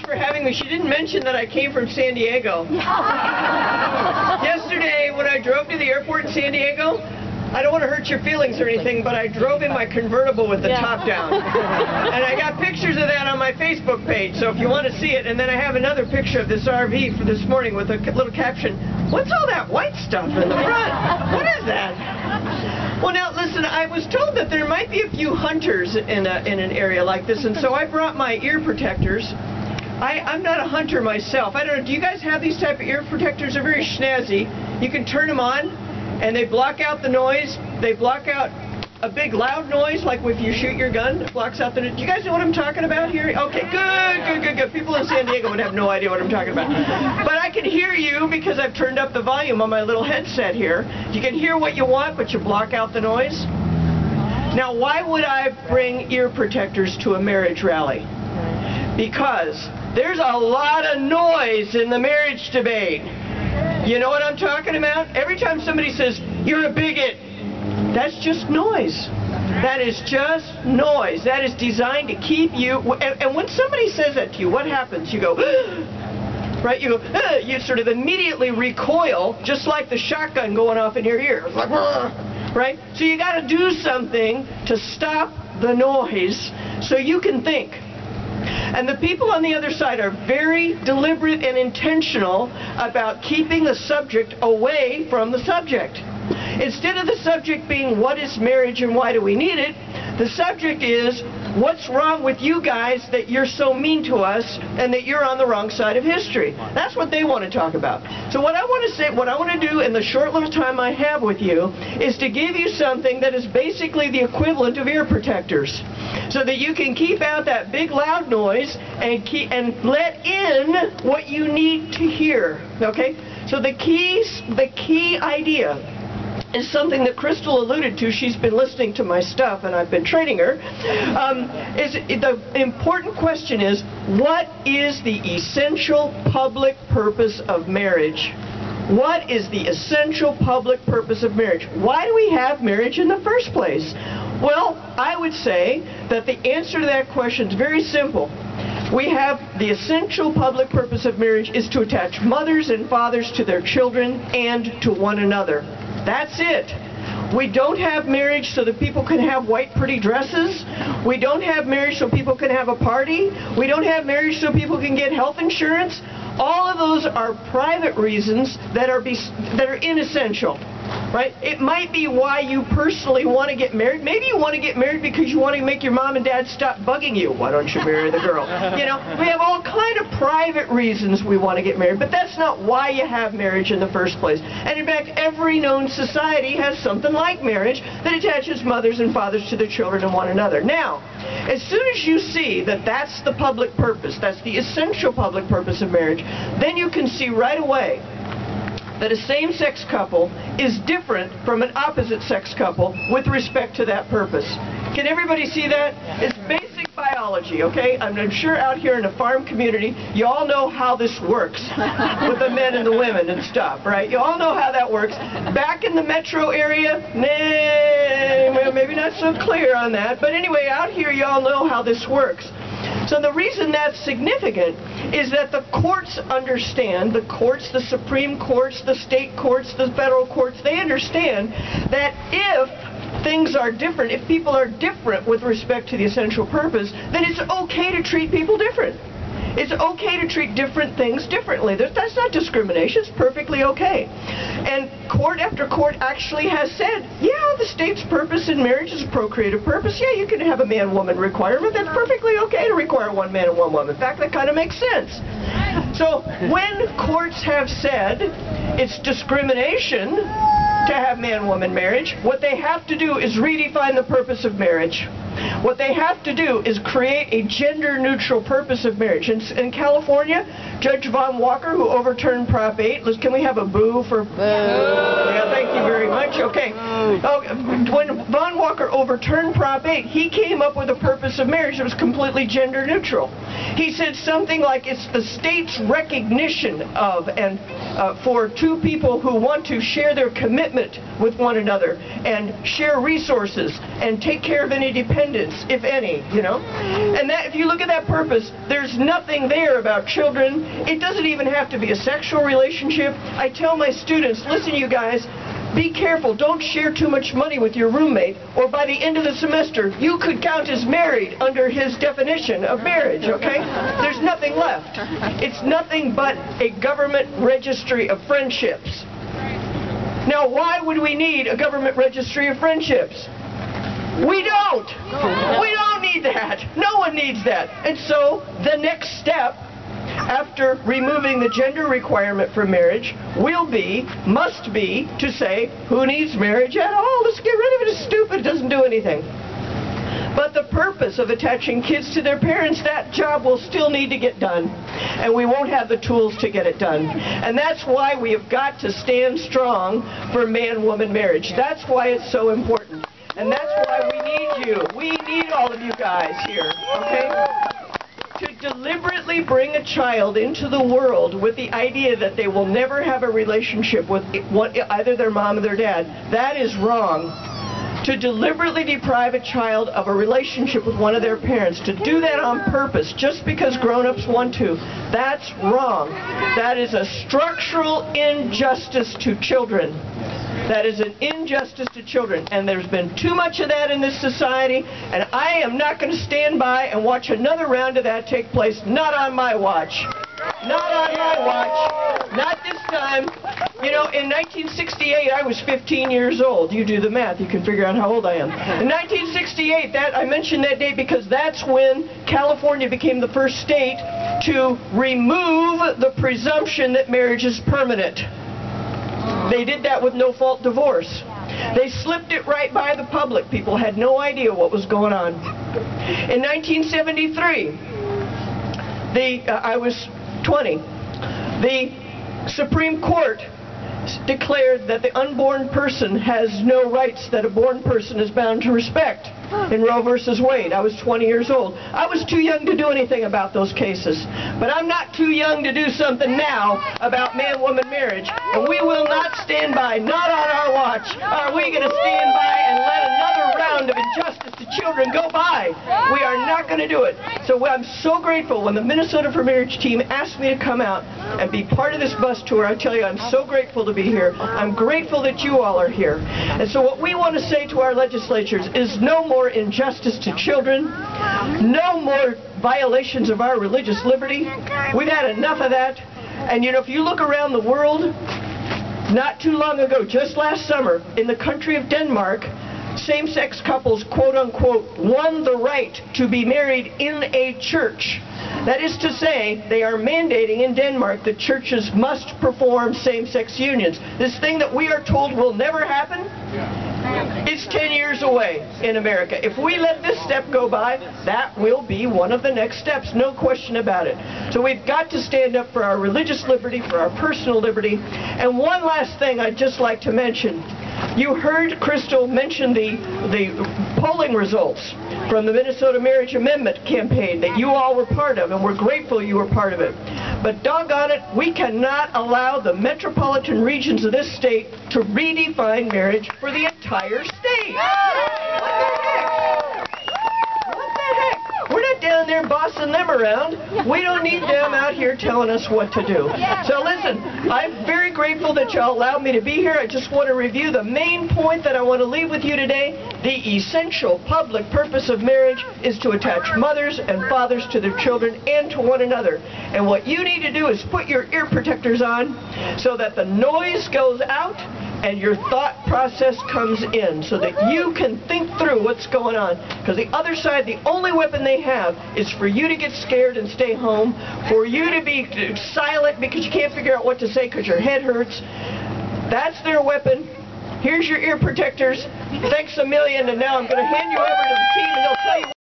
for having me. She didn't mention that I came from San Diego. Yesterday, when I drove to the airport in San Diego, I don't want to hurt your feelings or anything, but I drove in my convertible with the top down. And I got pictures of that on my Facebook page, so if you want to see it. And then I have another picture of this RV for this morning with a little caption, "What's all that white stuff in the front? What is that?" Well, now, listen, I was told that there might be a few hunters in an area like this, and so I brought my ear protectors. I'm not a hunter myself. I don't know, do you guys have these type of ear protectors? They're very snazzy. You can turn them on, and they block out the noise. They block out a big loud noise, like if you shoot your gun, it blocks out the noise. Do you guys know what I'm talking about here? Okay, good. People in San Diego would have no idea what I'm talking about. But I can hear you because I've turned up the volume on my little headset here. You can hear what you want, but you block out the noise. Now, why would I bring ear protectors to a marriage rally? Because there's a lot of noise in the marriage debate. You know what I'm talking about? Every time somebody says, "You're a bigot," that's just noise. That is just noise. That is designed to keep you, and when somebody says that to you, what happens? You go, right? You go, you sort of immediately recoil, just like the shotgun going off in your ear. It's like, right? So you got to do something to stop the noise so you can think. And the people on the other side are very deliberate and intentional about keeping the subject away from the subject. Instead of the subject being, what is marriage and why do we need it, the subject is, what's wrong with you guys that you're so mean to us and that you're on the wrong side of history? That's what they want to talk about. So what I want to say, what I want to do in the short little time I have with you is to give you something that is basically the equivalent of ear protectors, so that you can keep out that big loud noise and let in what you need to hear. Okay? So the key idea is something that Crystal alluded to. She's been listening to my stuff and I've been training her. The important question is, what is the essential public purpose of marriage? What is the essential public purpose of marriage? Why do we have marriage in the first place? Well, I would say that the answer to that question is very simple. We have the essential public purpose of marriage is to attach mothers and fathers to their children and to one another. That's it. We don't have marriage so that people can have white pretty dresses. We don't have marriage so people can have a party. We don't have marriage so people can get health insurance. All of those are private reasons that are inessential. Right? It might be why you personally want to get married. Maybe you want to get married because you want to make your mom and dad stop bugging you. Why don't you marry the girl? You know, we have all kind of private reasons we want to get married, but that's not why you have marriage in the first place. And in fact, every known society has something like marriage that attaches mothers and fathers to their children and one another. Now, as soon as you see that that's the public purpose, that's the essential public purpose of marriage, then you can see right away that a same-sex couple is different from an opposite-sex couple with respect to that purpose. Can everybody see that? It's basic biology, okay? I'm sure out here in the farm community, you all know how this works with the men and the women and stuff, right? You all know how that works. Back in the metro area, nah, maybe not so clear on that. But anyway, out here, you all know how this works. So the reason that's significant is that the courts understand, the courts, the Supreme Courts, the state courts, the federal courts, they understand that if things are different, if people are different with respect to the essential purpose, then it's okay to treat people different. It's okay to treat different things differently. That's not discrimination. It's perfectly okay. And court after court actually has said, yeah, the state's purpose in marriage is a procreative purpose. Yeah, you can have a man-woman requirement. That's perfectly okay to require one man and one woman. In fact, that kind of makes sense. So when courts have said it's discrimination to have man-woman marriage, what they have to do is redefine the purpose of marriage. What they have to do is create a gender-neutral purpose of marriage. In California, Judge Von Walker, who overturned Prop 8, can we have a boo for... Boo. Yeah, thank you very much. Okay. When Von Walker overturned Prop 8, he came up with a purpose of marriage that was completely gender-neutral. He said something like it's the state's recognition of and for two people who want to share their commitment with one another and share resources and take care of any dependents, if any, you know. And that, if you look at that purpose, there's nothing there about children. It doesn't even have to be a sexual relationship. I tell my students, listen, you guys, be careful. Don't share too much money with your roommate, or by the end of the semester, you could count as married under his definition of marriage, okay? There's nothing left. It's nothing but a government registry of friendships. Now, why would we need a government registry of friendships? We don't. We don't need that. No one needs that. And so, the next step, after removing the gender requirement for marriage, must be to say, who needs marriage at all? Let's get rid of it. It's stupid. It doesn't do anything. But the purpose of attaching kids to their parents, that job will still need to get done. And we won't have the tools to get it done. And that's why we have got to stand strong for man-woman marriage. That's why it's so important. And that's why we need you. We need all of you guys here, okay? To deliberately bring a child into the world with the idea that they will never have a relationship with either their mom or their dad, that is wrong. To deliberately deprive a child of a relationship with one of their parents, to do that on purpose just because grown-ups want to, that's wrong. That is a structural injustice to children. That is an injustice to children, and there's been too much of that in this society, and I am not going to stand by and watch another round of that take place. Not on my watch. Not on my watch. Not this time. You know, in 1968, I was 15 years old. You do the math. You can figure out how old I am. In 1968, I mentioned that date because that's when California became the first state to remove the presumption that marriage is permanent. They did that with no-fault divorce. They slipped it right by the public. People had no idea what was going on. In 1973, I was 20. The Supreme Court declared that the unborn person has no rights that a born person is bound to respect. In Roe versus Wade. I was 20 years old. I was too young to do anything about those cases. But I'm not too young to do something now about man-woman marriage. And we will not stand by, not on our watch, are we going to stand by and let another round of injustice to children go by. We are not going to do it. So I'm so grateful when the Minnesota for Marriage team asked me to come out and be part of this bus tour. I tell you, I'm so grateful to be here. I'm grateful that you all are here. And so what we want to say to our legislatures is no more injustice to children, no more violations of our religious liberty. We've had enough of that. And you know, if you look around the world, not too long ago, just last summer, in the country of Denmark, same-sex couples, quote-unquote, won the right to be married in a church. That is to say, they are mandating in Denmark that churches must perform same-sex unions. This thing that we are told will never happen, it's 10 years away in America. If we let this step go by, that will be one of the next steps, no question about it. So we've got to stand up for our religious liberty, for our personal liberty. And one last thing I'd just like to mention. You heard Crystal mention the polling results from the Minnesota Marriage Amendment campaign that you all were part of, and we're grateful you were part of it. But doggone it, we cannot allow the metropolitan regions of this state to redefine marriage for the entire state. What the heck? What the heck? We're not down there bossing them around. We don't need them out here telling us what to do. So listen, I'm very grateful that y'all allowed me to be here. I just want to review the main point that I want to leave with you today. The essential public purpose of marriage is to attach mothers and fathers to their children and to one another. And what you need to do is put your ear protectors on so that the noise goes out and your thought process comes in so that you can think through what's going on. Because the other side, the only weapon they have is for you to get scared and stay home, for you to be silent because you can't figure out what to say because your head hurts. That's their weapon. Here's your ear protectors. Thanks a million, and now I'm going to hand you over to the team and they'll tell you